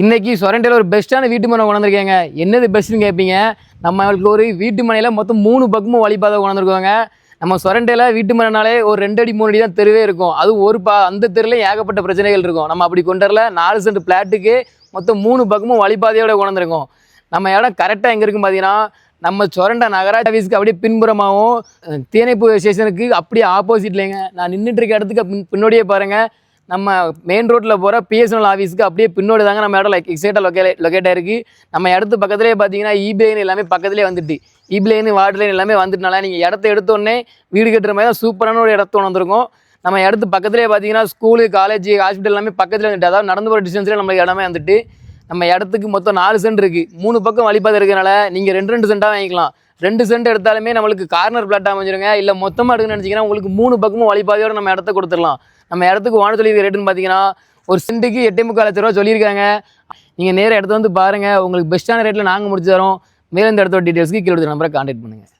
இன்னைக்கு சொரண்டையில் ஒரு பெஸ்ட்டான வீட்டு மனை கொண்டிருக்கேங்க. என்னது பெஸ்ட்டுன்னு கேட்பீங்க. நம்மளுக்கு ஒரு வீட்டு மனையில் மொத்தம் 3 பக்கமும் வழிபாதை கொண்டிருக்கோங்க. நம்ம சொரண்டையில் வீட்டு மனைனாலே ஒரு 2 அடி 3 அடி தான் தெருவே இருக்கும். அது ஒரு அந்த தெருவில் ஏகப்பட்ட பிரச்சனைகள் இருக்கும். நம்ம அப்படி கொண்டு வரல. 4 சென்ட் பிளாட்டுக்கு மொத்தம் 3 பக்கமும் வழிபாதையோட கொண்டிருக்கோம். நம்ம இடம் கரெக்டாக எங்கே இருக்குன்னு பார்த்தீங்கன்னா, நம்ம சொரண்டை நகராட்சி ஆஃபீஸ்க்கு அப்படியே பின்புறமாகவும் தீயணைப்பு ஸ்டேஷனுக்கு அப்படியே ஆப்போசிட்லேங்க. நான் நின்றுட்டு இருக்க இடத்துக்கு பின்னோடியே பாருங்கள். நம்ம மெயின் ரோட்டில் போகிற பிஎஸ்என்எல் ஆஃபீஸுக்கு அப்படியே பின்னோடி தாங்க நம்ம இடம் எக்ஸைட்டாக லொக்கேட் ஆகிருக்கு. நம்ம இடத்து பக்கத்துலேயே பார்த்தீங்கன்னா லைன் எல்லாமே பக்கத்துலேயே வந்துட்டு, லைன் வார்டு லைன் எல்லாமே வந்துட்டுனால நீங்கள் இடத்த எடுத்தோடனே வீடு கட்டுற மாதிரி தான் சூப்பரான ஒரு இடத்த வந்திருக்கும். நம்ம இடத்து பக்கத்துலேயே பார்த்தீங்கன்னா ஸ்கூலு, காலேஜ், ஹாஸ்பிட்டல் எல்லாமே பக்கத்தில் வந்துட்டு, அதாவது நடந்து போகிற டிஸ்டன்ஸ்லேயே நம்மளுக்கு இடமே வந்துட்டு. நம்ம இடத்துக்கு மொத்தம் 4 சென்ட் இருக்குது. 3 பக்கம் வழிபாதை இருக்கிறனால நீங்கள் 2 சென்ட்டாக வாங்கிக்கலாம். 2 சென்ட் எடுத்தாலுமே நம்மளுக்கு கார்னர் பிளாட்டாக அமைஞ்சிருங்க. இல்லை மொத்தமாக எடுக்கணும்னு நினச்சிங்கன்னா உங்களுக்கு 3 பக்கமும் வழிபாதையோடு நம்ம இடத்த கொடுத்துடலாம். நம்ம இடத்துக்கு வாங்க சொல்லியிருக்க ரேட்டுன்னு பார்த்தீங்கன்னா ஒரு சென்ட்டுக்கு 8,3 லட்ச ரூபா சொல்லியிருக்காங்க. நீங்கள் நேராக இடத்த வந்து பாருங்கள். உங்களுக்கு பெஸ்ட்டான ரேட்டில் நாங்கள் முடிச்சு தரோம். மேலே இந்த இடத்தோட டீட்டெயில்ஸ்க்கு கீழே நம்பரை கான்டாக்ட் பண்ணுங்கள்.